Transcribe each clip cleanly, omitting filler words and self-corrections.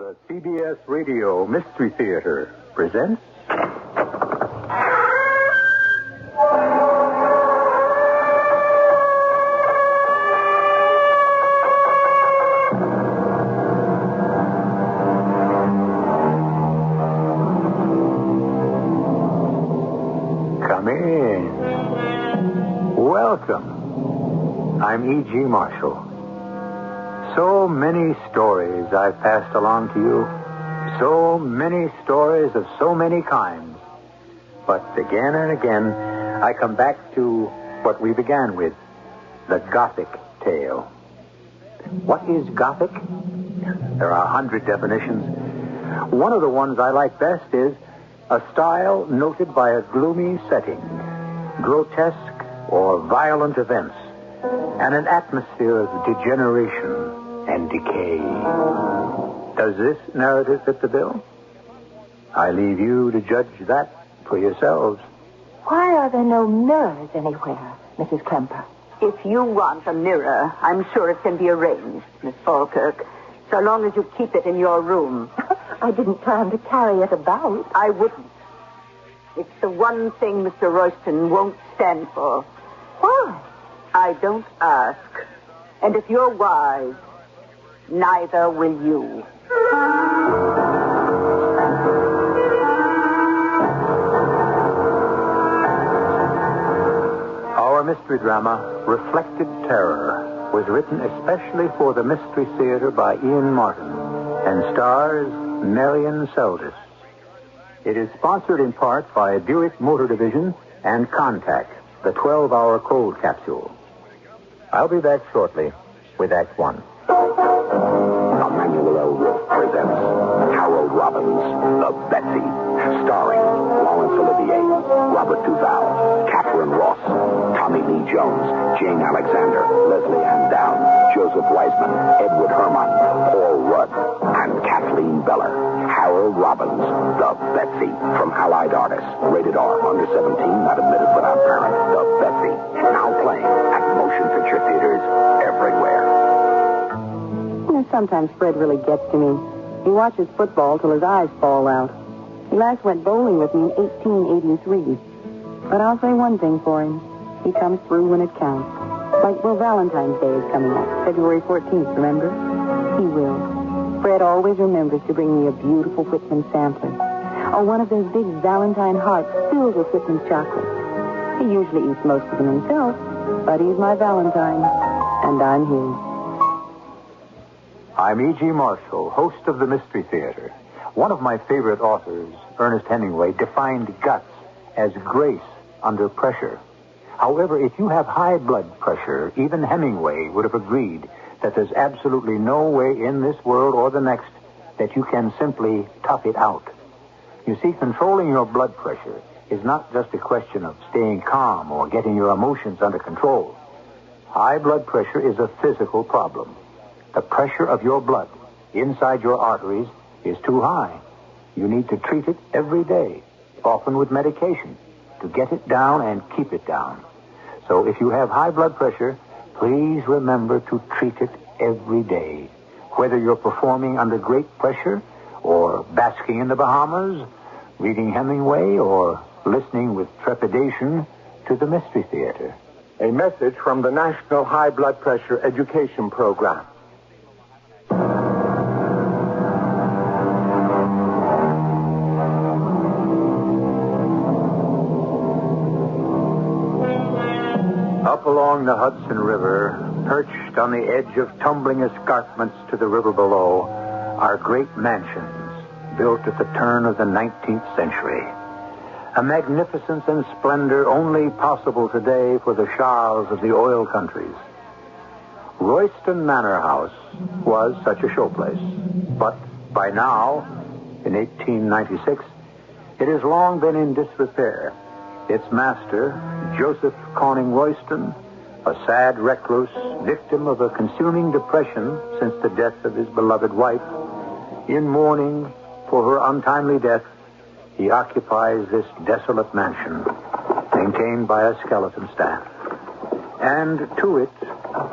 The CBS Radio Mystery Theater presents... Come in. Welcome. I'm E.G. Marshall. So many stories I've passed along to you. So many stories of so many kinds. But again and again, I come back to what we began with, the Gothic tale. What is Gothic? There are 100 definitions. One of the ones I like best is a style noted by a gloomy setting, grotesque or violent events, and an atmosphere of degeneration and decay. Does this narrative fit the bill? I leave you to judge that for yourselves. Why are there no mirrors anywhere, Mrs. Kemper? If you want a mirror, I'm sure it can be arranged, Miss Falkirk, so long as you keep it in your room. I didn't plan to carry it about. I wouldn't. It's the one thing Mr. Royston won't stand for. Why? I don't ask. And if you're wise, neither will you. Our mystery drama, Reflected Terror, was written especially for the Mystery Theater by Ian Martin and stars Marion Seldes. It is sponsored in part by Buick Motor Division and Contact, the 12-hour cold capsule. I'll be back shortly with Act One. Emmanuel L. Wolf presents Harold Robbins, The Betsy, starring Laurence Olivier, Robert Duvall, Catherine Ross, Tommy Lee Jones, Jane Alexander, Leslie Ann Down, Joseph Wiseman, Edward Herman, Paul Rudd, and Kathleen Beller. Harold Robbins, The Betsy, from Allied Artists, rated R, under 17, not admitted without parent. The Betsy, now playing at motion picture theaters everywhere. Sometimes Fred really gets to me. He watches football till his eyes fall out. He last went bowling with me in 1883. But I'll say one thing for him. He comes through when it counts. Like, well, Valentine's Day is coming up. February 14th, remember? He will. Fred always remembers to bring me a beautiful Whitman sampler. Or one of those big Valentine hearts filled with Whitman's chocolate. He usually eats most of them himself, but he's my Valentine, and I'm his. I'm E.G. Marshall, host of the Mystery Theater. One of my favorite authors, Ernest Hemingway, defined guts as grace under pressure. However, if you have high blood pressure, even Hemingway would have agreed that there's absolutely no way in this world or the next that you can simply tough it out. You see, controlling your blood pressure is not just a question of staying calm or getting your emotions under control. High blood pressure is a physical problem. The pressure of your blood inside your arteries is too high. You need to treat it every day, often with medication, to get it down and keep it down. So if you have high blood pressure, please remember to treat it every day. Whether you're performing under great pressure or basking in the Bahamas, reading Hemingway, or listening with trepidation to the Mystery Theater. A message from the National High Blood Pressure Education Program. Up along the Hudson River, perched on the edge of tumbling escarpments to the river below, are great mansions built at the turn of the 19th century. A magnificence and splendor only possible today for the shahs of the oil countries. Royston Manor House was such a showplace, but by now, in 1896, it has long been in disrepair. Its master, Joseph Conning Royston, a sad recluse, victim of a consuming depression since the death of his beloved wife, in mourning for her untimely death, he occupies this desolate mansion, maintained by a skeleton staff. And to it,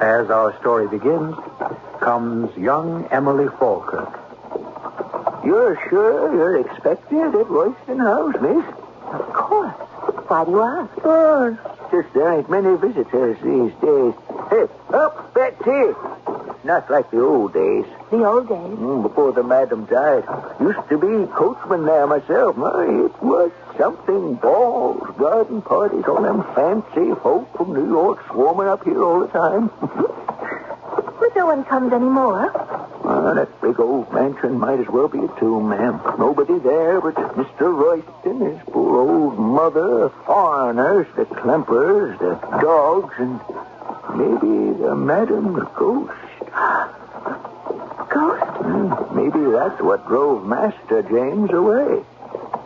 as our story begins, comes young Emily Falkirk. You're sure you're expected at Royston House, miss? Of course. Why do you ask? Oh, just there ain't many visitors these days. Hey, up, Betsy. Not like the old days. The old days? Before the madam died. Used to be coachman there myself. It was something. Balls, garden parties, all them fancy folk from New York swarming up here all the time. But no one comes anymore. That big old mansion might as well be a tomb, ma'am. Nobody there but Mr. Royston, his poor old mother, foreigners, the Klempers, the dogs, and maybe the madam's ghost. Ghost? Maybe that's what drove Master James away.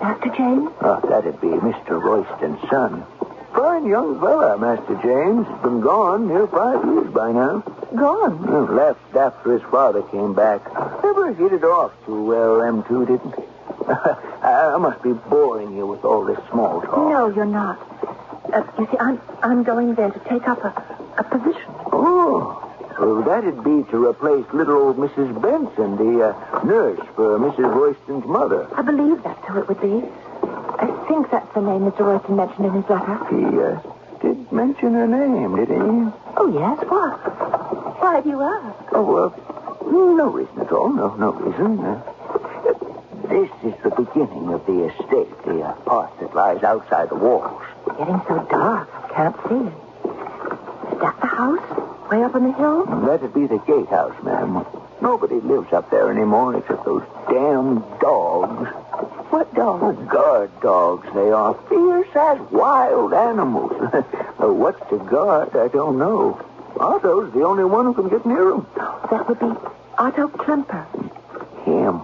Master James? That'd be Mr. Royston's son. Fine young fella, Master James. Has been gone near 5 years by now. Gone? Left after his father came back. Never hit it off too well, them two didn't. I must be boring you with all this small talk. No, you're not. You see, I'm going there to take up a position. Oh, that'd be to replace little old Mrs. Benson, the nurse for Mrs. Royston's mother. I believe that's who it would be. I think that's the name Mr. Royston mentioned in his letter. He did mention her name, did he? Oh, yes. What? Why do you ask? No reason at all. No reason. This is the beginning of the estate, the part that lies outside the walls. It's getting so dark, I can't see. Is that the house? Way up on the hill? That'd be the gatehouse, ma'am. Nobody lives up there anymore except those damn dogs. What dogs? Guard dogs, they are. Fierce as wild animals. What's to guard, I don't know. Otto's the only one who can get near them. That would be Otto Klemper. Him.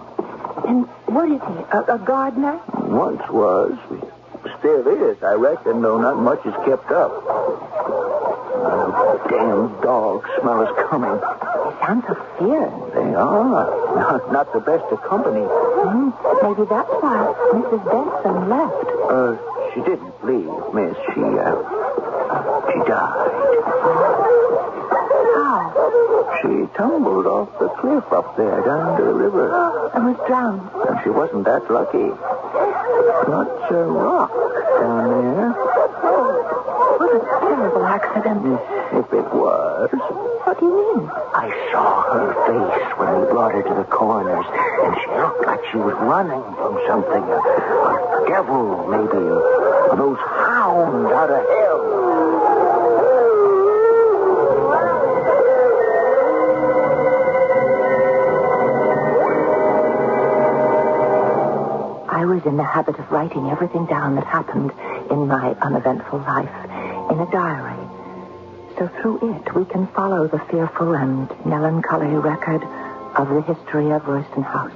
And what is he? A gardener? Once was. Still is, I reckon, though not much is kept up. Damn dog smell is coming. They sound so fierce. They are. Not the best of company. Maybe that's why Mrs. Benson left. She didn't leave, miss. She died. How? She tumbled off the cliff up there down to the river. And was drowned. And she wasn't that lucky. Lots of rock down there. What a terrible accident. If it was. What do you mean? I saw her face when we brought her to the coroner's, and she looked like she was running from something. A devil, maybe. Those hounds out of hell. I was in the habit of writing everything down that happened in my uneventful life in a diary. So through it, we can follow the fearful and melancholy record of the history of Royston House.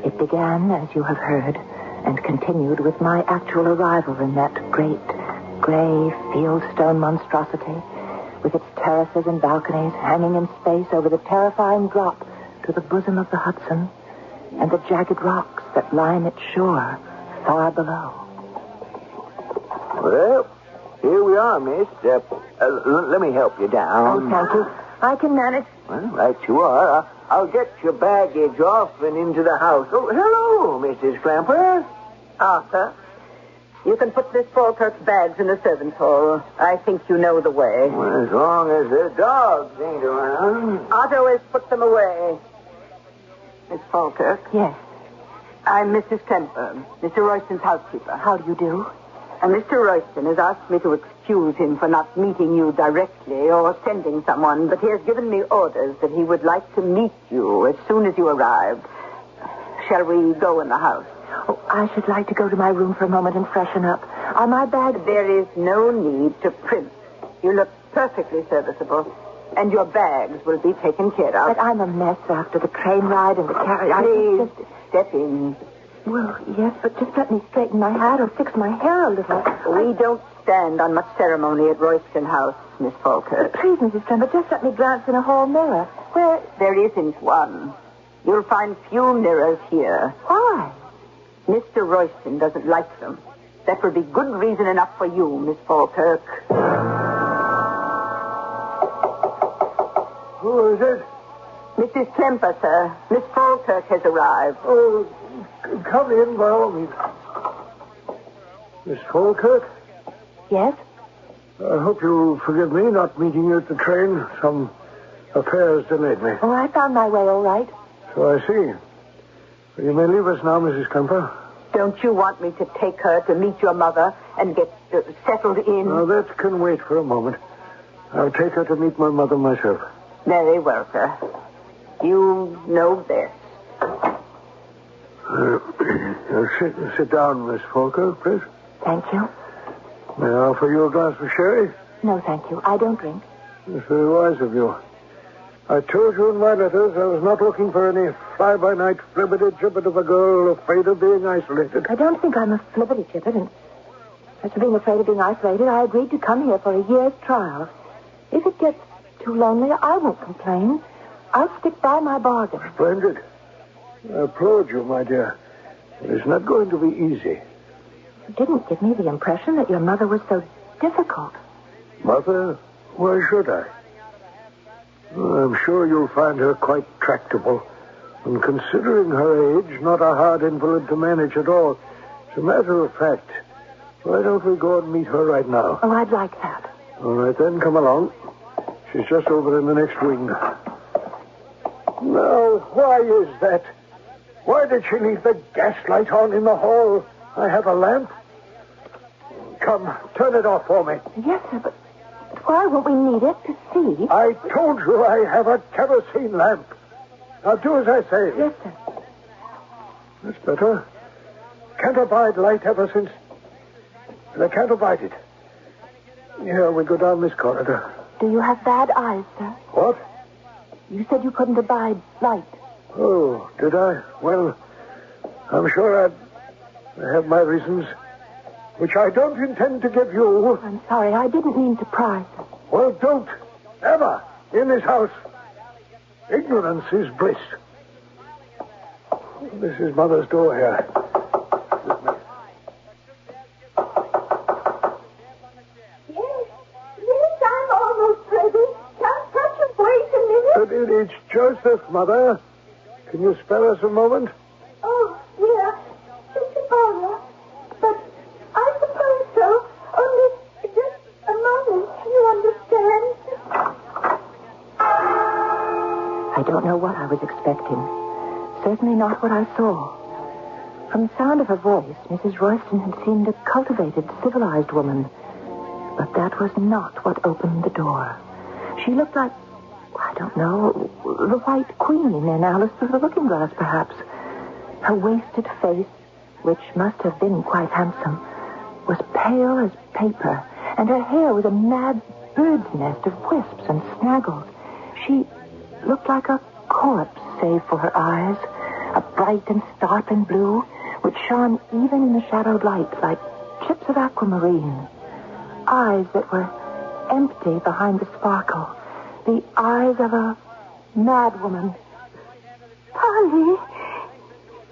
It began, as you have heard, and continued with my actual arrival in that great, gray, fieldstone monstrosity, with its terraces and balconies hanging in space over the terrifying drop to the bosom of the Hudson, and the jagged rocks that line its shore far below. Well, here we are, miss. Let me help you down. Oh, thank you. I can manage. Well, right you are. I'll get your baggage off and into the house. Oh, hello, Mrs. Clamper. Arthur, you can put Miss Falkirk's bags in the servants' hall. I think you know the way. Well, as long as the dogs ain't around. Otto has put them away. Miss Falkirk? Yes. I'm Mrs. Kemper, Mr. Royston's housekeeper. How do you do? And Mr. Royston has asked me to excuse him for not meeting you directly or sending someone, but he has given me orders that he would like to meet you as soon as you arrived. Shall we go in the house? Oh, I should like to go to my room for a moment and freshen up. Are my bags... There is no need to primp. You look perfectly serviceable, and your bags will be taken care of. But I'm a mess after the train ride and the carriage. Please, step in. Well, yes, but just let me straighten my hat or fix my hair a little. We don't stand on much ceremony at Royston House, Miss Falkirk. Please, Mrs. Trember, just let me glance in a hall mirror. Where... There isn't one. You'll find few mirrors here. Why? Mr. Royston doesn't like them. That would be good reason enough for you, Miss Falkirk. Who is it? Mrs. Klemper, sir. Miss Falkirk has arrived. Oh, come in by all means. Miss Falkirk? Yes? I hope you'll forgive me not meeting you at the train. Some affairs delayed me. Oh, I found my way all right. So I see. You may leave us now, Mrs. Klemper. Don't you want me to take her to meet your mother and get settled in? Now, that can wait for a moment. I'll take her to meet my mother myself. Very well, sir. You know best. Sit down, Miss Falkirk, please. Thank you. May I offer you a glass of sherry? No, thank you. I don't drink. It's very wise of you. I told you in my letters I was not looking for any fly-by-night flibbity-gibbet of a girl afraid of being isolated. I don't think I'm a flibbity-gibbet, and as for being afraid of being isolated, I agreed to come here for a year's trial. If it gets too lonely, I won't complain. I'll stick by my bargain. Splendid. I applaud you, my dear. But it's not going to be easy. You didn't give me the impression that your mother was so difficult. Mother? Why should I? I'm sure you'll find her quite tractable. And considering her age, not a hard invalid to manage at all. As a matter of fact, why don't we go and meet her right now? Oh, I'd like that. All right, then, come along. She's just over in the next wing. Now, why is that? Why did she leave the gas light on in the hall? I have a lamp. Come, turn it off for me. Yes, sir, but why won't we need it to see? I told you I have a kerosene lamp. Now do as I say. Yes, sir. That's better. Can't abide light ever since. And I can't abide it. Here, we go down this corridor. Do you have bad eyes, sir? What? You said you couldn't abide light. Oh, did I? Well, I'm sure I have my reasons, which I don't intend to give you. I'm sorry, I didn't mean to pry, sir. Well, don't. Ever. In this house. Ignorance is bliss. This is Mother's door here. Yes, I'm almost ready. Can't touch it. Wait a minute. It's Joseph, Mother. Can you spare us a moment? Oh, yeah. Just a moment. But I suppose so. Only just a moment. You understand? I don't know what I was expecting. Certainly not what I saw. From the sound of her voice, Mrs. Royston had seemed a cultivated, civilized woman. But that was not what opened the door. She looked like, I don't know, the White Queen in Alice Through the Looking Glass, perhaps. Her wasted face, which must have been quite handsome, was pale as paper, and her hair was a mad bird's nest of wisps and snaggles. She looked like a corpse, save for her eyes, a bright and startling blue, which shone even in the shadowed light like chips of aquamarine. Eyes that were empty behind the sparkle. The eyes of a madwoman. Polly,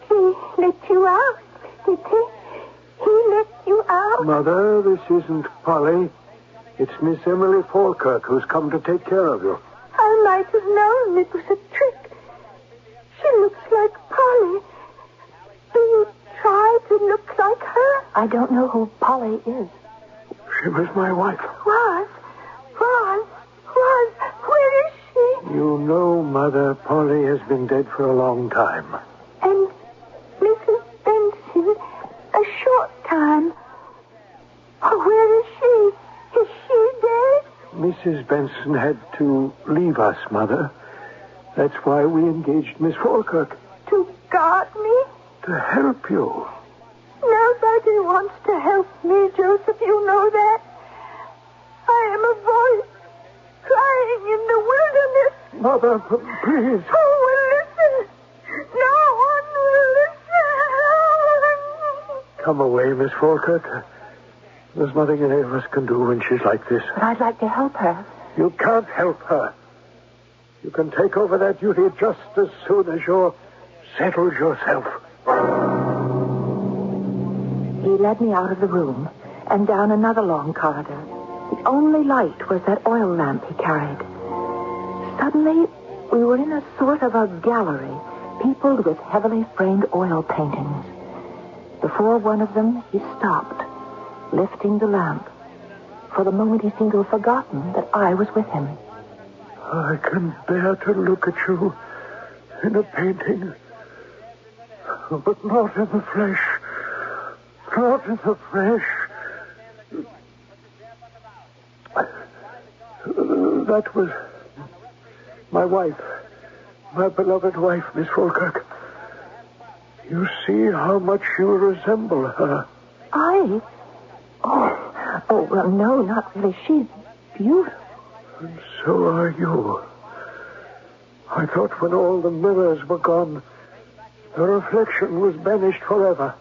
he let you out, did he? He let you out? Mother, this isn't Polly. It's Miss Emily Falkirk who's come to take care of you. I might have known it was a trick. She looks like Polly. Do you try to look like her? I don't know who Polly is. She was my wife. Was. Where is she? You know, Mother, Polly has been dead for a long time. And Mrs. Benson, a short time. Oh, where is she? Is she dead? Mrs. Benson had to leave us, Mother. That's why we engaged Miss Falkirk. To guard me? To help you. Nobody wants to help me, Joseph. You know that. I am a voice crying in the wilderness. Mother, please. Who will listen? No one will listen. Come away, Miss Falkirk. There's nothing any of us can do when she's like this. But I'd like to help her. You can't help her. You can take over that duty just as soon as you're settled yourself. He led me out of the room and down another long corridor. The only light was that oil lamp he carried. Suddenly, We were in a sort of a gallery, peopled with heavily framed oil paintings. Before one of them, he stopped, lifting the lamp. For the moment, he seemed to have forgotten that I was with him. I can bear to look at you in a painting, but not in the flesh. Not in the flesh. That was my wife, my beloved wife, Miss Falkirk. You see how much you resemble her. I? Oh, well, no, not really. She's beautiful. And so are you. I thought when all the mirrors were gone, the reflection was banished forever.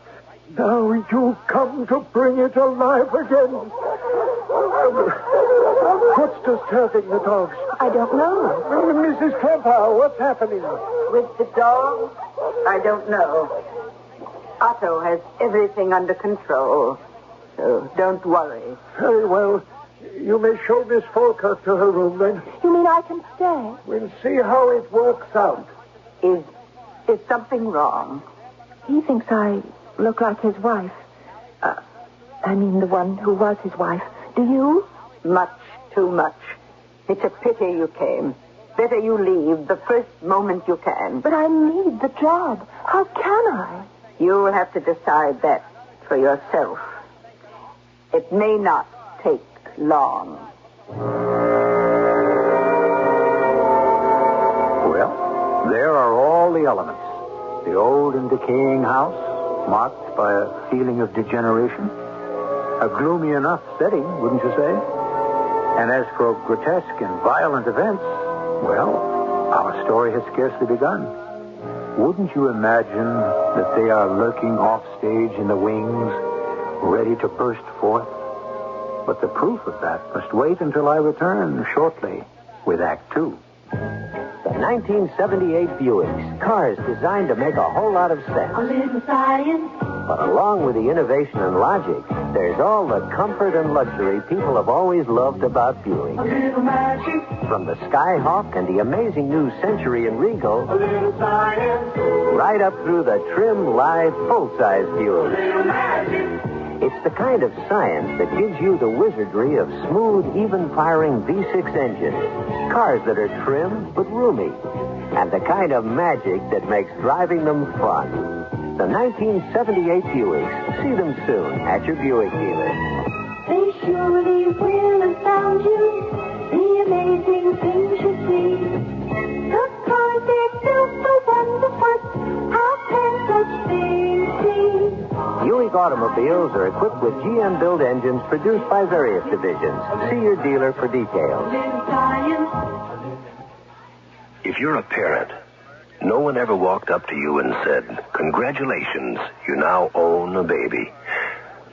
Now you come to bring it alive again. What's disturbing the dogs? I don't know. Mrs. Klemper, what's happening? With the dog, I don't know. Otto has everything under control, so don't worry. Very well. You may show Miss Falkirk to her room, then. You mean I can stay? We'll see how it works out. Is something wrong? He thinks I look like his wife. I mean, the one who was his wife. Do you? Much too much. It's a pity you came. Better you leave the first moment you can. But I need the job. How can I? You'll have to decide that for yourself. It may not take long. Well, there are all the elements. The old and decaying house, marked by a feeling of degeneration. A gloomy enough setting, wouldn't you say? And as for grotesque and violent events, well, our story has scarcely begun. Wouldn't you imagine that they are lurking off stage in the wings, ready to burst forth? But the proof of that must wait until I return shortly with Act Two. The 1978 Buicks, cars designed to make a whole lot of sense. A little science. But along with the innovation and logic, there's all the comfort and luxury people have always loved about Buicks. A little magic. From the Skyhawk and the amazing new Century and Regal, A little science. right up through the trim, live, full-size Buicks. A little magic. It's the kind of science that gives you the wizardry of smooth, even-firing V6 engines, cars that are trim but roomy, and the kind of magic that makes driving them fun. The 1978 Buicks. See them soon at your Buick dealer. They surely will astound you. The amazing things you see. The cars they're built for wonderful. How can such things be? Buick automobiles are equipped with GM-built engines produced by various divisions. See your dealer for details. Little science. If you're a parent, no one ever walked up to you and said, "Congratulations, you now own a baby."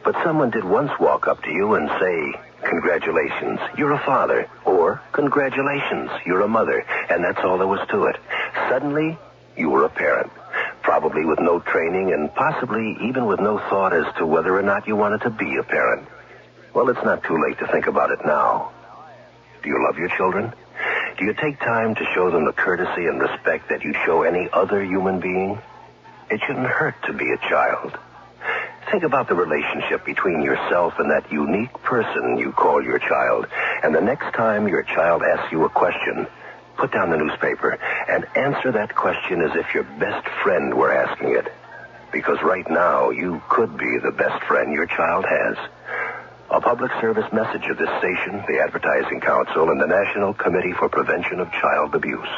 But someone did once walk up to you and say, "Congratulations, you're a father," or "Congratulations, you're a mother," and that's all there was to it. Suddenly, you were a parent, probably with no training and possibly even with no thought as to whether or not you wanted to be a parent. Well, it's not too late to think about it now. Do you love your children? Do you take time to show them the courtesy and respect that you'd show any other human being? It shouldn't hurt to be a child. Think about the relationship between yourself and that unique person you call your child. And the next time your child asks you a question, put down the newspaper and answer that question as if your best friend were asking it. Because right now, you could be the best friend your child has. A public service message of this station, the Advertising Council, and the National Committee for Prevention of Child Abuse.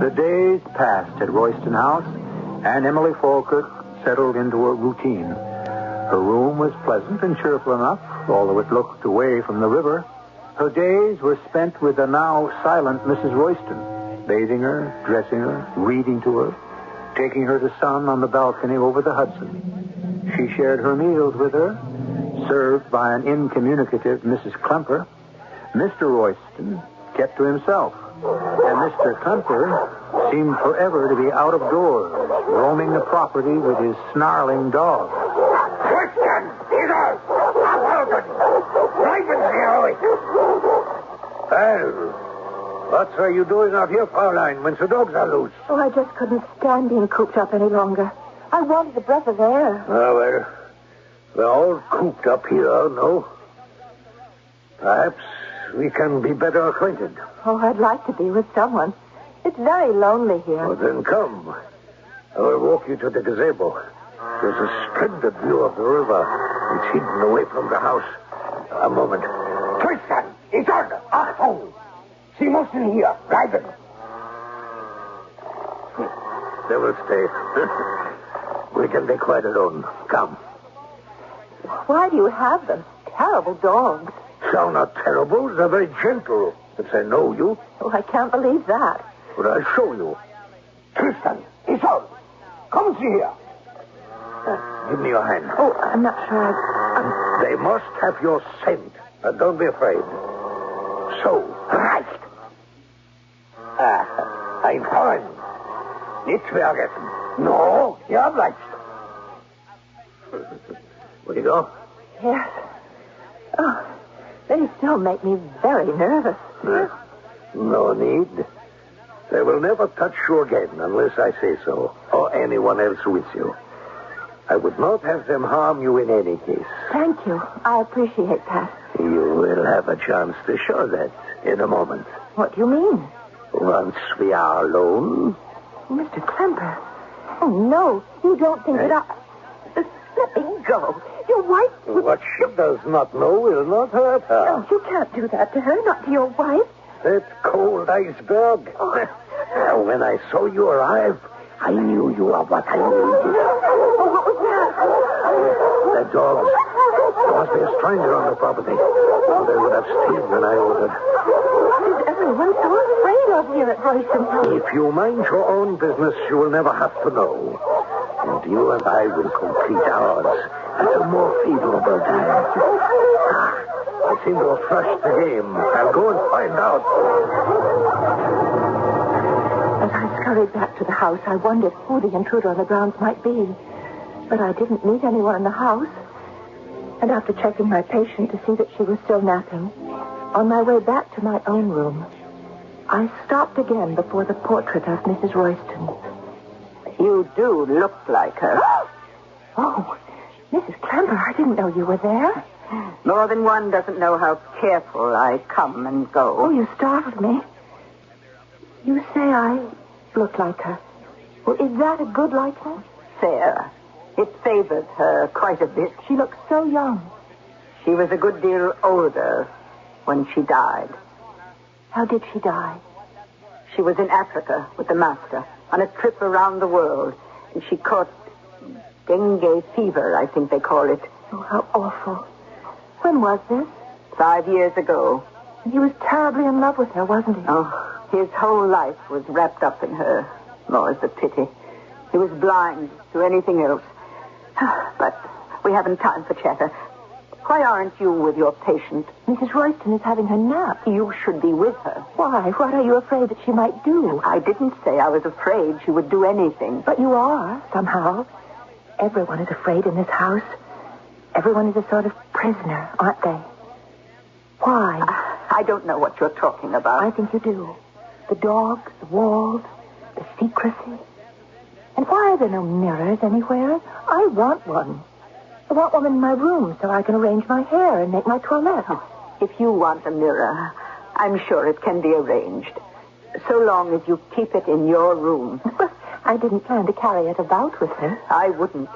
The days passed at Royston House, and Emily Falkirk settled into a routine. Her room was pleasant and cheerful enough, although it looked away from the river. Her days were spent with the now silent Mrs. Royston, bathing her, dressing her, reading to her, taking her to sun on the balcony over the Hudson. She shared her meals with her, served by an incommunicative Mrs. Klemper. Mr. Royston kept to himself, And Mr. Klemper seemed forever to be out of doors, roaming the property with his snarling dog. Christian! He's out! Well, what are you doing out here, Fraulein, when the dogs are loose? Oh, I just couldn't stand being cooped up any longer. I wanted a breath of air. Well, we're all cooped up here, no? Perhaps we can be better acquainted. Oh, I'd like to be with someone. It's very lonely here. Well, then come. I will walk you to the gazebo. There's a splendid view of the river. It's hidden away from the house. A moment. Tristan! It's on! Achtung! Sie müssen hier bleiben. They will stay. We can be quite alone. Come. Why do you have them? Terrible dogs. Sound not terrible. They're very gentle. If they know you. Oh, I can't believe that. But I'll show you. Tristan, it's on. Come see here. Give me your hand. Oh, I'm not sure They must have your scent. Don't be afraid. So, right. Ein Freund. Nicht vergessen. No, you're obliged. Will you go? Yes. Oh, they still make me very nervous. No need. They will never touch you again unless I say so, or anyone else with you. I would not have them harm you in any case. Thank you. I appreciate that. You will have a chance to show that in a moment. What do you mean? Once we are alone. Mr. Klemper. Oh, no. You don't think that I... Let me go. Your wife... What she does not know will not hurt her. No, you can't do that to her, not to your wife. That cold iceberg. Oh. When I saw you arrive, I knew you were what I needed. Oh, what was that? The dogs. There must be a stranger on the property. They would have steamed when I ordered. What is everyone so afraid of here at Royston House? If you mind your own business, you will never have to know. And you and I will complete ours at a more favorable time. I seem to have crushed the game. I'll go and find out. As I scurried back to the house, I wondered who the intruder on the grounds might be. But I didn't meet anyone in the house. And after checking my patient to see that she was still napping, on my way back to my own room, I stopped again before the portrait of Mrs. Royston. You do look like her. Oh, Mrs. Klemper, I didn't know you were there. More than one doesn't know how careful I come and go. Oh, you startled me. You say I look like her. Well, is that a good likeness? Fair. It favors her quite a bit. She looks so young. She was a good deal older when she died. How did she die? She was in Africa with the master on a trip around the world. And she caught dengue fever, I think they call it. Oh, how awful. When was this? 5 years ago. And he was terribly in love with her, wasn't he? Oh, his whole life was wrapped up in her. More's the pity. He was blind to anything else. But we haven't time for chatter. Why aren't you with your patient? Mrs. Royston is having her nap. You should be with her. Why? What are you afraid that she might do? I didn't say I was afraid she would do anything. But you are, somehow. Everyone is afraid in this house. Everyone is a sort of prisoner, aren't they? Why? I don't know what you're talking about. I think you do. The dogs, the walls, the secrecy. And why are there no mirrors anywhere? I want one. I want one in my room so I can arrange my hair and make my toilette. Oh, if you want a mirror, I'm sure it can be arranged. So long as you keep it in your room. I didn't plan to carry it about with me. I wouldn't.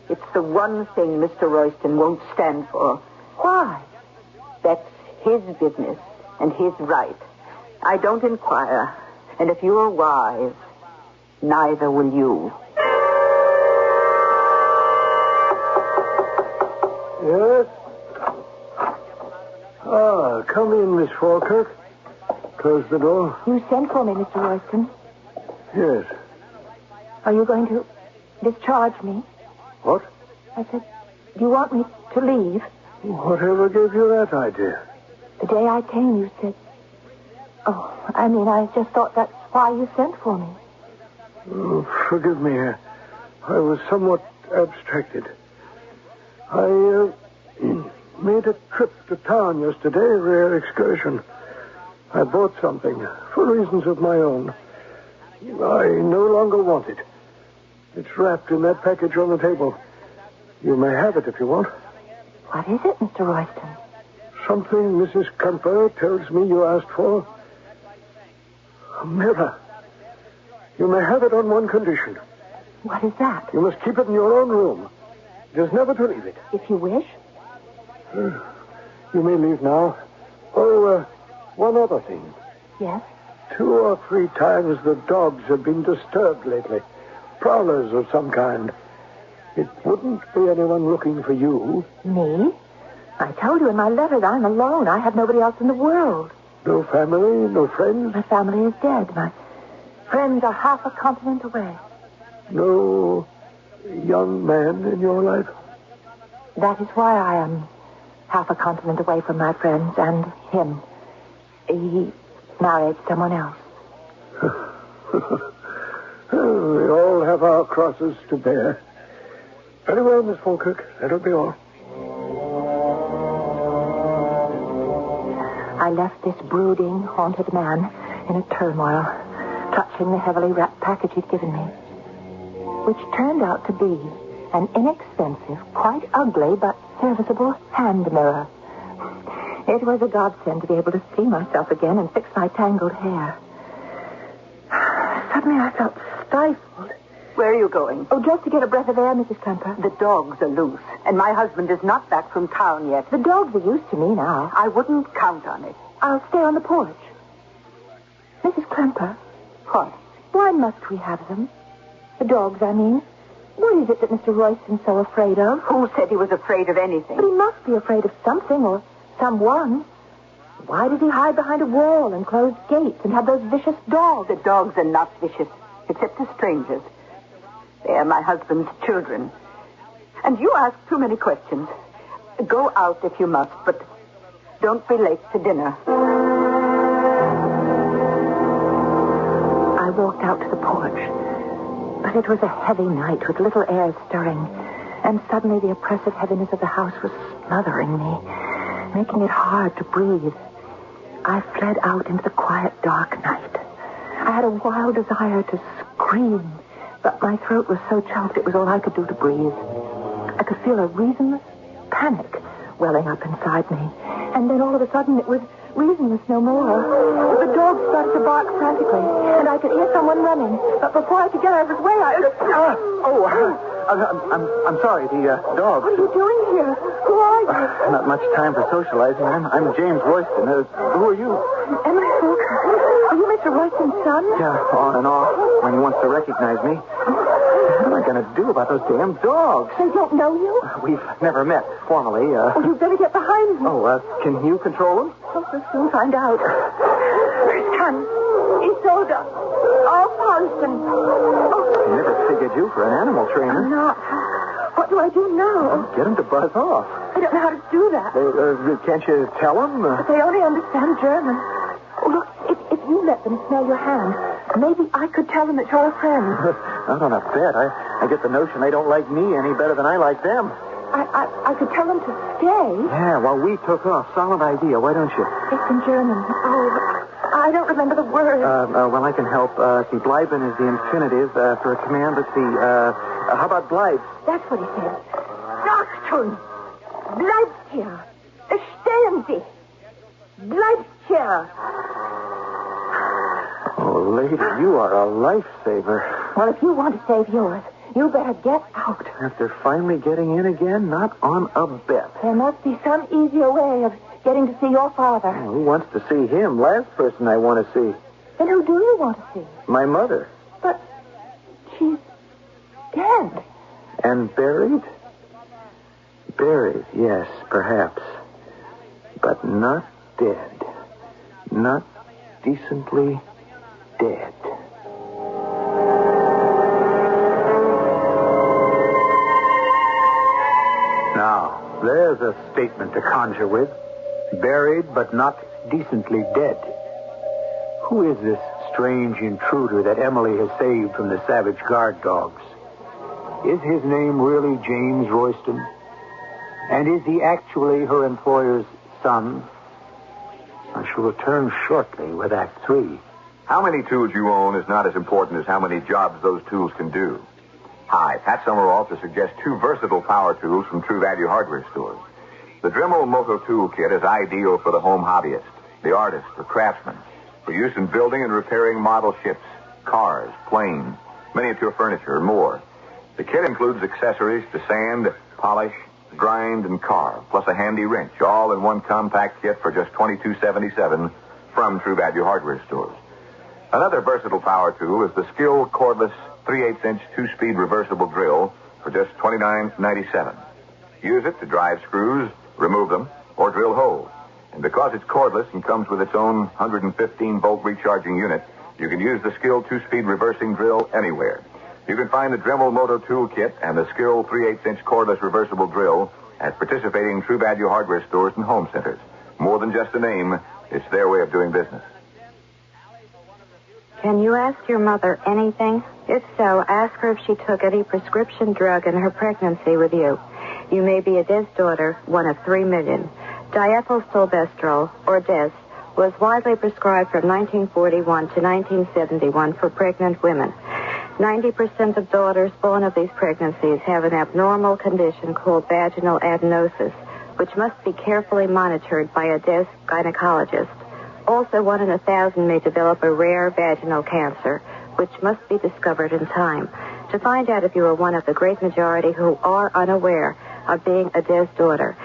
It's the one thing Mr. Royston won't stand for. Why? That's his business and his right. I don't inquire. And if you're wise, neither will you. Yes? Ah, come in, Miss Falkirk. Close the door. You sent for me, Mr. Royston. Yes. Are you going to discharge me? What? I said, do you want me to leave? Whatever gave you that idea? The day I came, you said, Oh, I just thought that's why you sent for me. Oh, forgive me. I was somewhat abstracted. I made a trip to town yesterday, a rare excursion. I bought something for reasons of my own. I no longer want it. It's wrapped in that package on the table. You may have it if you want. What is it, Mr. Royston? Something Mrs. Kemper tells me you asked for. A mirror. You may have it on one condition. What is that? You must keep it in your own room. Just never to leave it. If you wish. You may leave now. Oh, one other thing. Yes? 2 or 3 times the dogs have been disturbed lately. Prowlers of some kind. It wouldn't be anyone looking for you. Me? I told you in my letter that I'm alone. I have nobody else in the world. No family, no friends? My family is dead. My friends are half a continent away. No young man in your life? That is why I am half a continent away from my friends and him. He married someone else. We all have our crosses to bear. Very well, Miss Falkirk. That'll be all. I left this brooding, haunted man in a turmoil, clutching the heavily wrapped package he'd given me, which turned out to be an inexpensive, quite ugly, but serviceable hand mirror. It was a godsend to be able to see myself again and fix my tangled hair. Suddenly I felt stifled. Where are you going? Oh, just to get a breath of air, Mrs. Kemper. The dogs are loose, and my husband is not back from town yet. The dogs are used to me now. I wouldn't count on it. I'll stay on the porch. Mrs. Kemper. What? Why must we have them? The dogs, I mean. What is it that Mr. Royston's so afraid of? Who said he was afraid of anything? But he must be afraid of something or someone. Why does he hide behind a wall and closed gates and have those vicious dogs? The dogs are not vicious, except to strangers. They are my husband's children. And you ask too many questions. Go out if you must, but don't be late to dinner. I walked out to the porch, but it was a heavy night with little air stirring, and suddenly the oppressive heaviness of the house was smothering me, making it hard to breathe. I fled out into the quiet, dark night. I had a wild desire to scream, but my throat was so choked it was all I could do to breathe. I could feel a reasonless panic welling up inside me. And then all of a sudden it was reasonless no more. The dogs started to bark frantically, and I could hear someone running. But before I could get out of his way, I'm sorry, the dogs. What are you doing here? Who are you? Not much time for socializing. I'm James Royston. Who are you? Emily Falkirk. Are you Mr. Royston's son? Yeah, on and off, when he wants to recognize me. What am I going to do about those damn dogs? They don't know you? We've never met formally. Oh, you'd better get behind me. Can you control them? We'll soon find out. Come. Isolde. Oh, Paulson. I never figured you for an animal trainer. I'm not. What do I do now? Get them to buzz off. I don't know how to do that. Can't you tell them? But they only understand German. Oh, look, if you let them smell your hand, maybe I could tell them that you're a friend. Not on a bet. I get the notion they don't like me any better than I like them. I could tell them to stay. Yeah, well, we took off. Solid idea. Why don't you? It's in German. Oh, I don't remember the word. Well, I can help. See, bleiben is the infinitive for a command. Let's see. How about bleib? That's what he said. Achtung! Bleibt hier! Stehen Sie! Bleibt hier! Oh, lady, you are a lifesaver. Well, if you want to save yours, you better get out. After finally getting in again, not on a bet. There must be some easier way of getting to see your father. Oh, who wants to see him? Last person I want to see. Then who do you want to see? My mother. But she's dead. And buried? Buried, yes, perhaps. But not dead. Not decently dead. Now, there's a statement to conjure with. Buried, but not decently dead. Who is this strange intruder that Emily has saved from the savage guard dogs? Is his name really James Royston? And is he actually her employer's son? I shall return shortly with Act 3. How many tools you own is not as important as how many jobs those tools can do. Hi, Pat Summerall to suggest two versatile power tools from True Value hardware stores. The Dremel Moto Tool Kit is ideal for the home hobbyist, the artist, or craftsman, for use in building and repairing model ships, cars, planes, miniature furniture, and more. The kit includes accessories to sand, polish, grind, and carve, plus a handy wrench, all in one compact kit for just $22.77 from True Value hardware stores. Another versatile power tool is the Skill cordless 3/8-inch 2-speed reversible drill for just $29.97. Use it to drive screws, remove them, or drill holes. And because it's cordless and comes with its own 115-volt recharging unit, you can use the Skill 2-speed reversing drill anywhere. You can find the Dremel Moto Tool Kit and the Skill 3/8-inch cordless reversible drill at participating True Value hardware stores and home centers. More than just a name, it's their way of doing business. Can you ask your mother anything? If so, ask her if she took any prescription drug in her pregnancy with you. You may be a Des daughter, one of 3 million. Diethylstilbestrol, or Des, was widely prescribed from 1941 to 1971 for pregnant women. 90% of daughters born of these pregnancies have an abnormal condition called vaginal adenosis, which must be carefully monitored by a Des gynecologist. Also, 1 in 1,000 may develop a rare vaginal cancer, which must be discovered in time. To find out if you are one of the great majority who are unaware of being a Des daughter,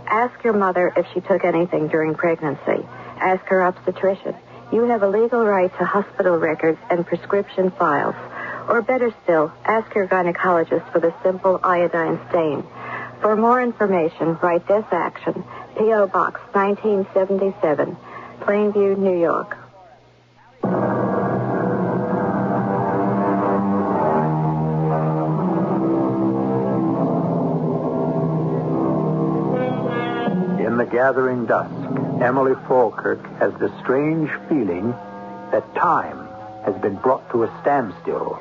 ask your mother if she took anything during pregnancy. Ask her obstetrician. You have a legal right to hospital records and prescription files. Or better still, ask your gynecologist for the simple iodine stain. For more information, write this action, P.O. Box 1977, Plainview, New York. In the gathering dusk, Emily Falkirk has the strange feeling that time has been brought to a standstill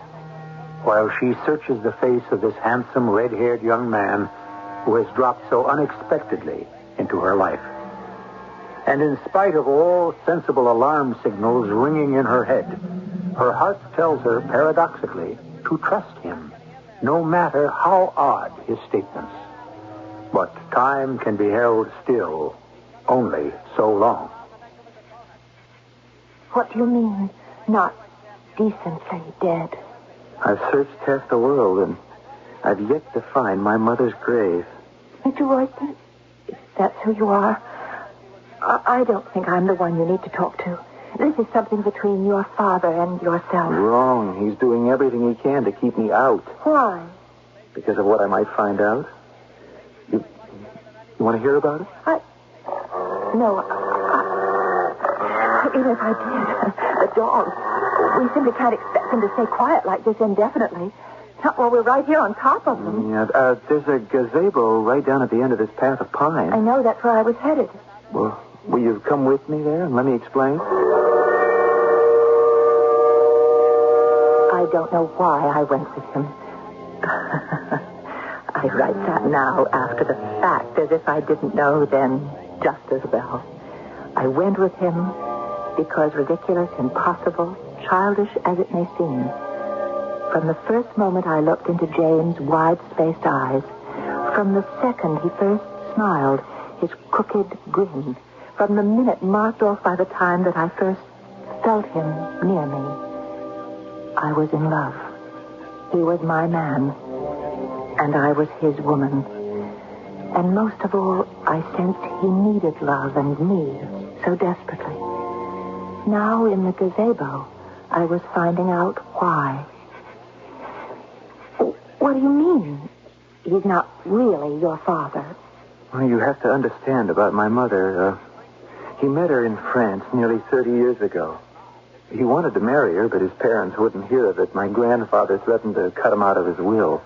while she searches the face of this handsome, red-haired young man who has dropped so unexpectedly into her life. And in spite of all sensible alarm signals ringing in her head, her heart tells her, paradoxically, to trust him, no matter how odd his statements. But time can be held still only so long. What do you mean, not decently dead? I've searched half the world, and I've yet to find my mother's grave. Mr. Royston, if that's who you are, I don't think I'm the one you need to talk to. This is something between your father and yourself. Wrong. He's doing everything he can to keep me out. Why? Because of what I might find out. You want to hear about it? No. Even if I did, the dog. We simply can't expect them to stay quiet like this indefinitely. Not while we're right here on top of them. Yeah, there's a gazebo right down at the end of this path of pine. I know, that's where I was headed. Well, will you come with me there and let me explain? I don't know why I went with him. I write that now after the fact, as if I didn't know then just as well. I went with him because ridiculous, impossible, childish as it may seem, from the first moment I looked into James' wide-spaced eyes, from the second he first smiled, his crooked grin, from the minute marked off by the time that I first felt him near me, I was in love. He was my man, and I was his woman. And most of all, I sensed he needed love and me so desperately. Now, in the gazebo, I was finding out why. What do you mean? He's not really your father. Well, you have to understand about my mother. He met her in France nearly 30 years ago. He wanted to marry her, but his parents wouldn't hear of it. My grandfather threatened to cut him out of his will.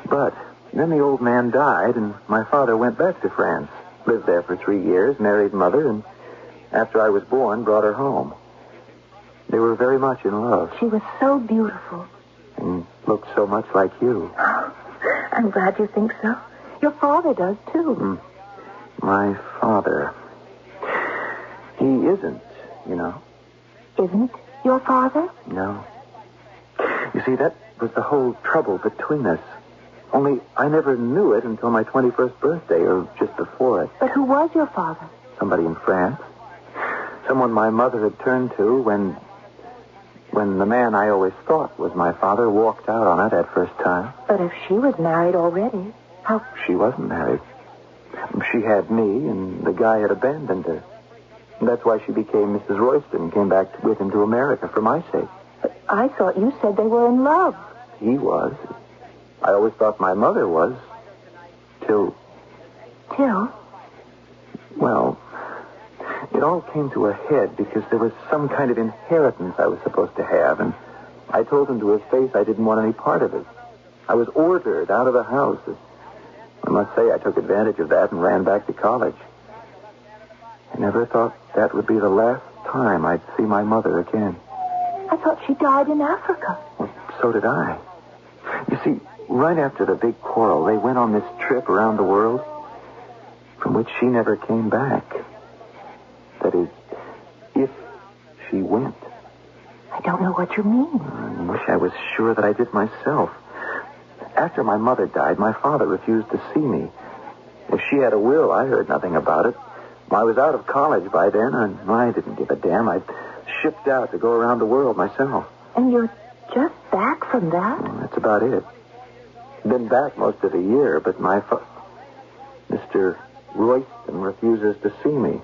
But then the old man died, and my father went back to France, lived there for 3 years, married mother, and after I was born, brought her home. They were very much in love. She was so beautiful. And looked so much like you. I'm glad you think so. Your father does, too. My father. He isn't, you know. Isn't your father? No. You see, that was the whole trouble between us. Only I never knew it until my 21st birthday, or just before it. But who was your father? Somebody in France. Someone my mother had turned to when the man I always thought was my father walked out on her that first time. But if she was married already, how... She wasn't married. She had me, and the guy had abandoned her. And that's why she became Mrs. Royston and came back with him to America for my sake. But I thought you said they were in love. He was. I always thought my mother was. Till? Well, it all came to a head because there was some kind of inheritance I was supposed to have, and I told him to his face I didn't want any part of it. I was ordered out of the house. I must say I took advantage of that and ran back to college. I never thought that would be the last time I'd see my mother again. I thought she died in Africa. Well, so did I. You see, right after the big quarrel, they went on this trip around the world from which she never came back. That is, if she went. I don't know what you mean. I wish I was sure that I did myself. After my mother died, my father refused to see me. If she had a will, I heard nothing about it. I was out of college by then, and I didn't give a damn. I'd shipped out to go around the world myself. And you're just back from that? Well, that's about it. Been back most of the year, but Mr. Royston refuses to see me.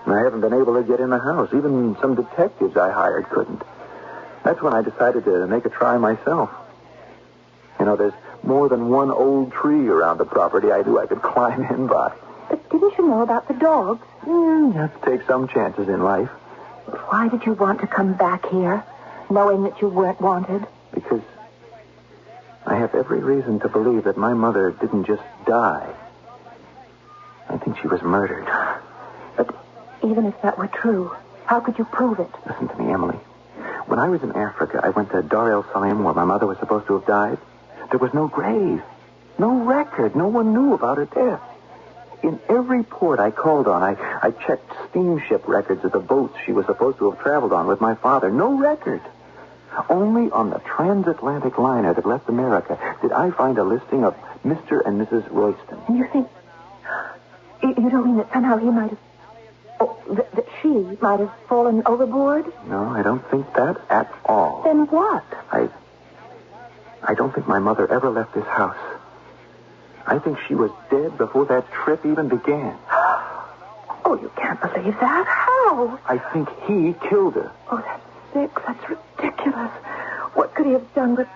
And I haven't been able to get in the house. Even some detectives I hired couldn't. That's when I decided to make a try myself. You know, there's more than one old tree around the property I could climb in by. But didn't you know about the dogs? You have to take some chances in life. But why did you want to come back here, knowing that you weren't wanted? Because I have every reason to believe that my mother didn't just die. I think she was murdered. But even if that were true, how could you prove it? Listen to me, Emily. When I was in Africa, I went to Dar el Salaam, where my mother was supposed to have died. There was no grave, no record. No one knew about her death. In every port I called on, I checked steamship records of the boats she was supposed to have traveled on with my father. No record. Only on the transatlantic liner that left America did I find a listing of Mr. and Mrs. Royston. And you think... You don't mean that somehow he might have... that she might have fallen overboard? No, I don't think that at all. Then what? I don't think my mother ever left this house. I think she was dead before that trip even began. Oh, you can't believe that. How? I think he killed her. Oh, that's sick. That's ridiculous. What could he have done with...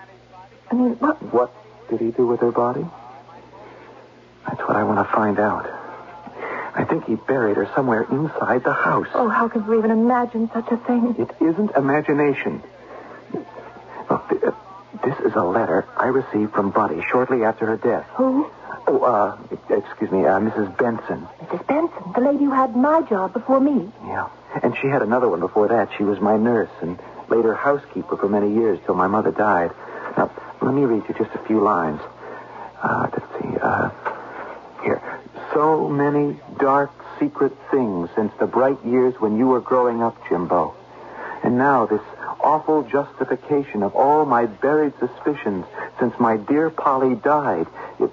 I mean, what... What did he do with her body? That's what I want to find out. I think he buried her somewhere inside the house. Oh, how could we even imagine such a thing? It isn't imagination. Look, this is a letter I received from Buddy shortly after her death. Who? Oh, excuse me, Mrs. Benson. Mrs. Benson, the lady who had my job before me. Yeah, and she had another one before that. She was my nurse and later housekeeper for many years till my mother died. Now, let me read you just a few lines. Let's see, here. So many dark, secret things since the bright years when you were growing up, Jimbo. And now this awful justification of all my buried suspicions since my dear Polly died. You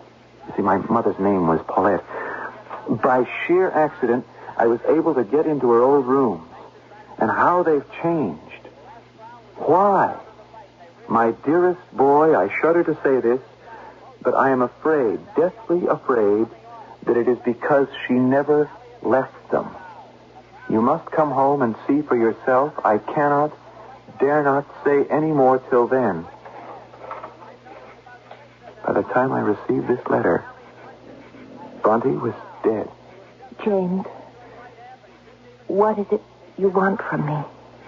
see, my mother's name was Paulette. By sheer accident, I was able to get into her old rooms. And how they've changed. Why? My dearest boy, I shudder to say this, but I am afraid, deathly afraid, that it is because she never left them. You must come home and see for yourself. I cannot, dare not say any more till then. By the time I received this letter, Bronte was dead. James, what is it you want from me?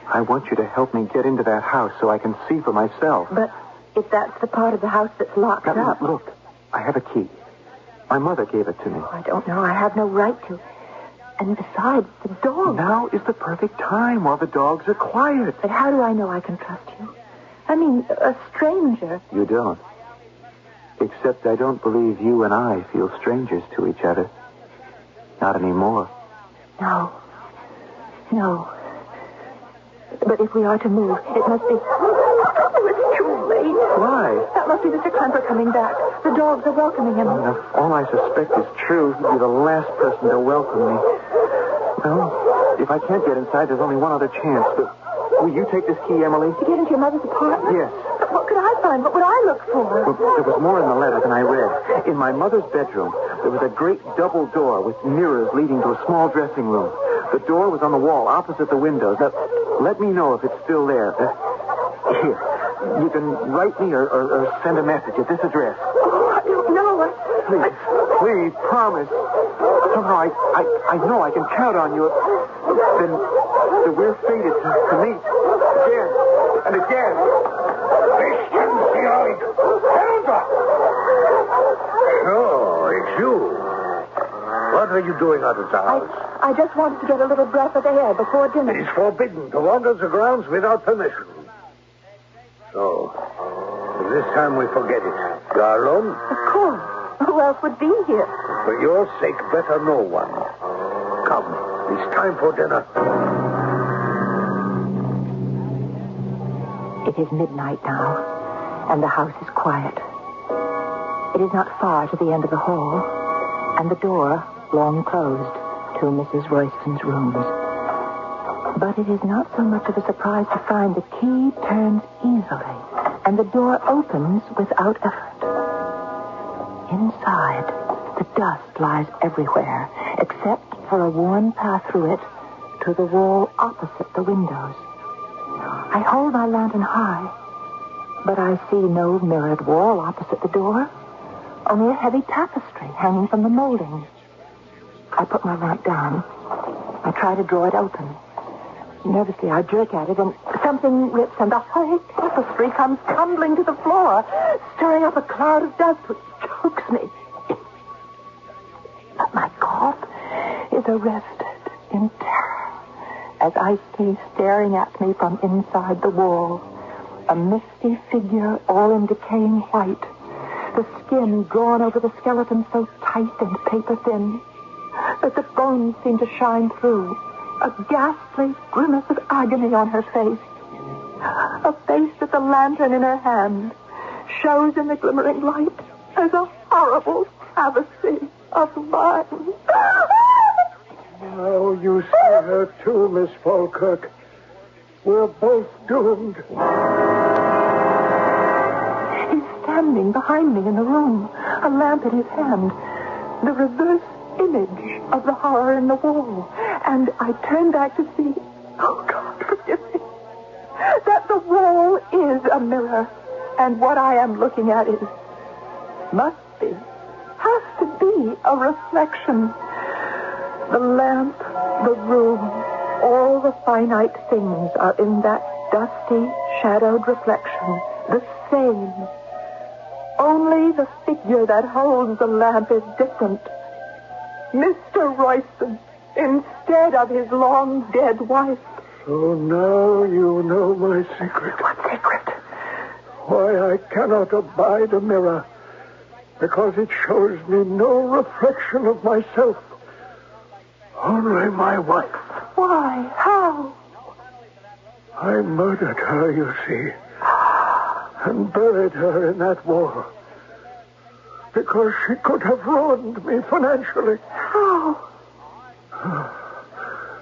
I want you to help me get into that house so I can see for myself. But if that's the part of the house that's locked up... Look, I have a key. My mother gave it to me. I don't know. I have no right to. And besides, the dog. Now is the perfect time while the dogs are quiet. But how do I know I can trust you? I mean, a stranger. You don't. Except I don't believe you and I feel strangers to each other. Not anymore. No. No. But if we are to move, it must be... Oh, it's too late. Why? That must be Mr. Klemper coming back. The dogs are welcoming him. If all I suspect is true, he'd be the last person to welcome me. Well, if I can't get inside, there's only one other chance. But will you take this key, Emily? To get into your mother's apartment? Yes. But what could I find? What would I look for? Well, there was more in the letter than I read. In my mother's bedroom, there was a great double door with mirrors leading to a small dressing room. The door was on the wall opposite the windows. Now, let me know if it's still there. Here. You can write me or send a message at this address. Oh, I don't know. Please, promise. Somehow I know I can count on you. Then we're fated to meet again and again. Oh, it's you. What are you doing out of the house? I just wanted to get a little breath of air before dinner. It's forbidden to wander the grounds without permission. So, this time we forget it. You are alone? Of course. Who else would be here? For your sake, better no one. Come, it's time for dinner. It is midnight now, and the house is quiet. It is not far to the end of the hall, and the door long closed to Mrs. Royston's rooms. But it is not so much of a surprise to find the key turns easily, and the door opens without effort. Inside, the dust lies everywhere, except for a worn path through it to the wall opposite the windows. I hold my lantern high, but I see no mirrored wall opposite the door, only a heavy tapestry hanging from the molding. I put my lamp down. I try to draw it open. Nervously, I jerk at it, and something rips, and the whole tapestry comes tumbling to the floor, stirring up a cloud of dust which chokes me. But my cough is arrested in terror as I see staring at me from inside the wall a misty figure all in decaying white, the skin drawn over the skeleton so tight and paper-thin that the bones seem to shine through. A ghastly grimace of agony on her face. A face that the lantern in her hand shows in the glimmering light as a horrible travesty of mine. Now you see her too, Miss Falkirk. We're both doomed. He's standing behind me in the room, a lamp in his hand, the reverse image of the horror in the wall. And I turn back to see, oh God, forgive me, that the wall is a mirror, and what I am looking at has to be a reflection. The lamp, the room, all the finite things are in that dusty, shadowed reflection, the same. Only the figure that holds the lamp is different. Mr. Royston, instead of his long-dead wife. So now you know my secret. What secret? Why I cannot abide a mirror. Because it shows me no reflection of myself. Only my wife. Why? How? I murdered her, you see. And buried her in that wall. Because she could have ruined me financially. How?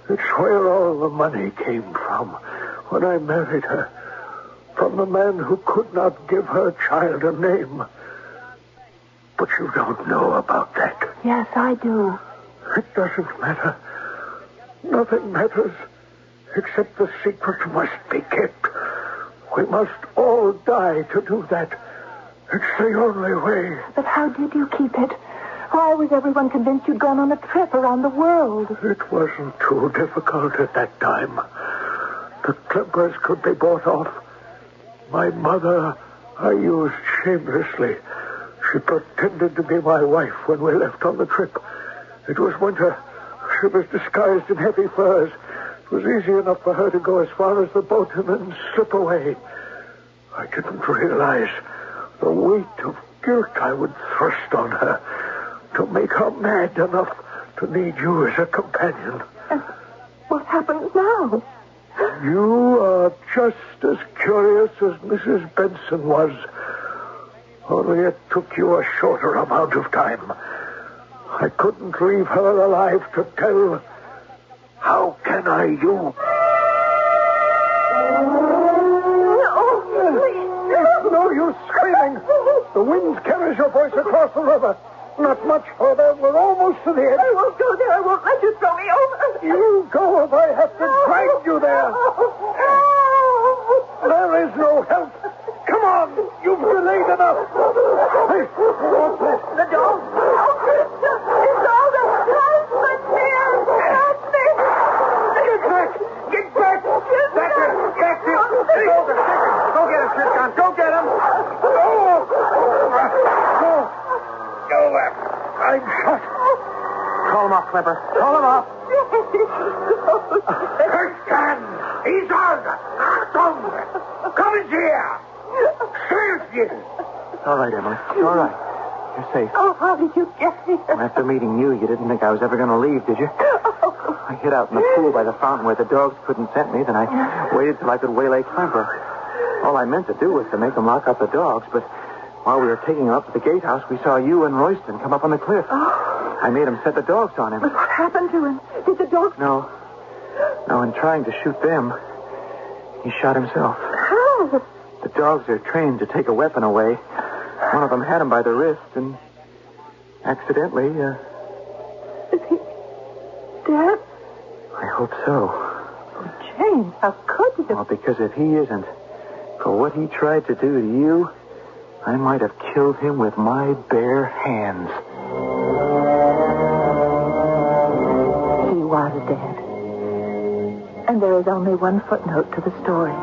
It's where all the money came from when I married her. From the man who could not give her child a name. But you don't know about that. Yes, I do. It doesn't matter. Nothing matters except the secret must be kept. We must all die to do that. It's the only way. But how did you keep it? Why was everyone convinced you'd gone on a trip around the world? It wasn't too difficult at that time. The Klempers could be bought off. My mother I used shamelessly. She pretended to be my wife when we left on the trip. It was winter. She was disguised in heavy furs. It was easy enough for her to go as far as the boat and then slip away. I didn't realize the weight of guilt I would thrust on her to make her mad enough to need you as a companion. And what happens now? You are just as curious as Mrs. Benson was. Only it took you a shorter amount of time. I couldn't leave her alive to tell. How can I, you? It's no use screaming. The wind carries your voice across the river. Not much further. We're almost to the edge. I won't go there. I won't let you throw me over. You go if I have to drag you there. There is no help. Come on. You've delayed enough. Hey, what's that? The dog. Oh, Krista. It's all the husband here. Help me. Get back. Get back. That's it. That's it. It's over. Go get him, Tristan. Go get him. Go. I'm shot. Call him off, Clipper. Call him off. Tristan. He's out. Artung. Come in here. Seriously. All right, Emily. All right. You're safe. Oh, how did you get here? After meeting you didn't think I was ever going to leave, did you? I hid out in the pool by the fountain where the dogs couldn't scent me. Then I waited till I could waylay Climber. All I meant to do was to make him lock up the dogs, but while we were taking him up to the gatehouse, we saw you and Royston come up on the cliff. Oh. I made him set the dogs on him. But what happened to him? Did the dogs... No, in trying to shoot them, he shot himself. How? The dogs are trained to take a weapon away. One of them had him by the wrist and accidentally... Is he dead? I hope so. Oh, James, how could you? Well, because if he isn't, for what he tried to do to you, I might have killed him with my bare hands. He was dead. And there is only one footnote to the story.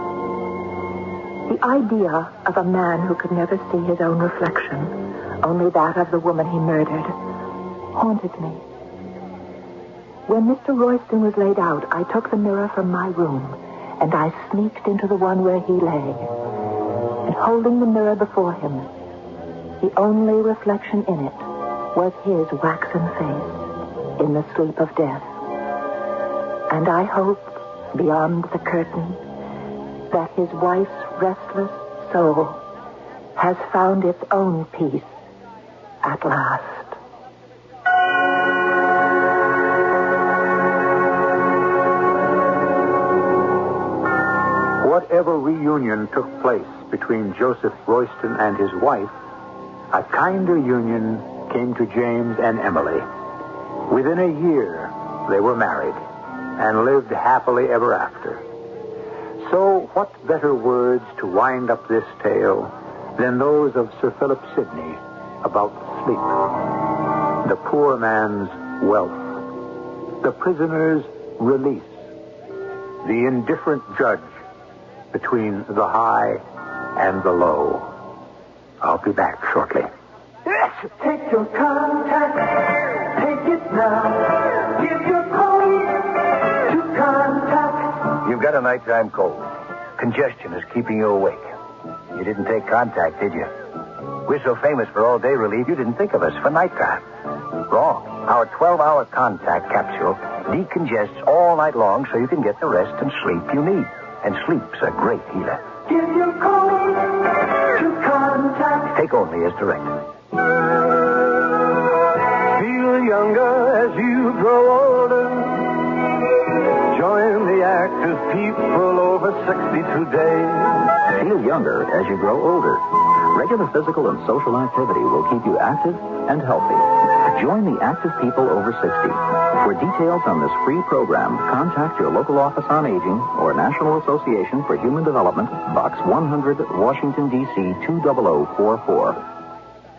The idea of a man who could never see his own reflection, only that of the woman he murdered, haunted me. When Mr. Royston was laid out, I took the mirror from my room, and I sneaked into the one where he lay. And holding the mirror before him, the only reflection in it was his waxen face in the sleep of death. And I hoped, beyond the curtain, that his wife's restless soul has found its own peace at last. Whatever reunion took place between Joseph Royston and his wife, a kinder union came to James and Emily. Within a year, they were married and lived happily ever after. So what better words to wind up this tale than those of Sir Philip Sidney about sleep? The poor man's wealth, the prisoner's release, the indifferent judge between the high and the low. I'll be back shortly. Take your contact, take it now. Give your code to contact. You've got a nighttime cold. Congestion is keeping you awake. You didn't take contact, did you? We're so famous for all-day relief, you didn't think of us for nighttime. Wrong. Our 12-hour contact capsule decongests all night long so you can get the rest and sleep you need. And sleep's a great healer. Give your code to contact. Take only as directed. Feel younger as you grow older. Join the active people over 62 days. Feel younger as you grow older. Regular physical and social activity will keep you active and healthy. Join the active people over 60. For details on this free program, contact your local office on aging or National Association for Human Development, Box 100, Washington, D.C. 20044.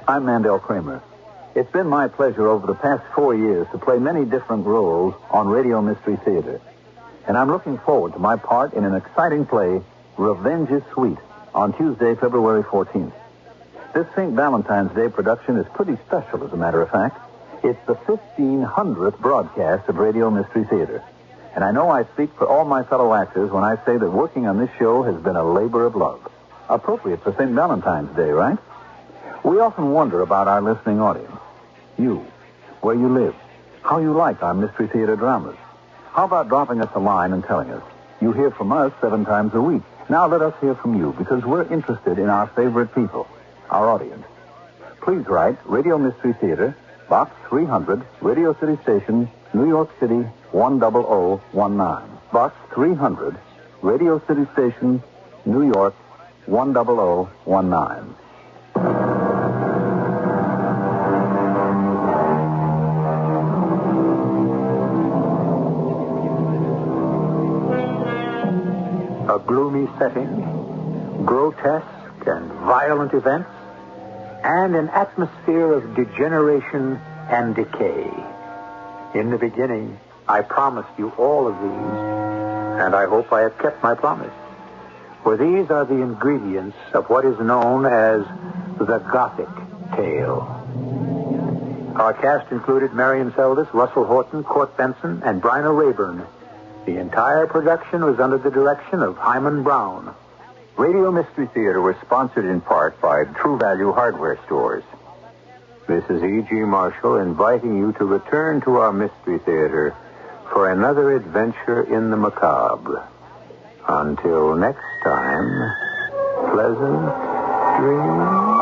I'm Mandel Kramer. It's been my pleasure over the past 4 years to play many different roles on Radio Mystery Theater. And I'm looking forward to my part in an exciting play, Revenge is Sweet, on Tuesday, February 14th. This St. Valentine's Day production is pretty special, as a matter of fact. It's the 1500th broadcast of Radio Mystery Theater. And I know I speak for all my fellow actors when I say that working on this show has been a labor of love. Appropriate for St. Valentine's Day, right? We often wonder about our listening audience. You, where you live, how you like our Mystery Theater dramas. How about dropping us a line and telling us? You hear from us 7 times a week. Now let us hear from you, because we're interested in our favorite people, our audience. Please write Radio Mystery Theater, Box 300, Radio City Station, New York City, 10019. Box 300, Radio City Station, New York, 10019. A gloomy setting, grotesque and violent events, and an atmosphere of degeneration and decay. In the beginning, I promised you all of these, and I hope I have kept my promise. For these are the ingredients of what is known as the Gothic tale. Our cast included Marion Seldes, Russell Horton, Court Benson, and Bryna Rayburn. The entire production was under the direction of Hyman Brown. Radio Mystery Theater was sponsored in part by True Value Hardware Stores. This is E.G. Marshall inviting you to return to our Mystery Theater for another adventure in the macabre. Until next time, pleasant dreams.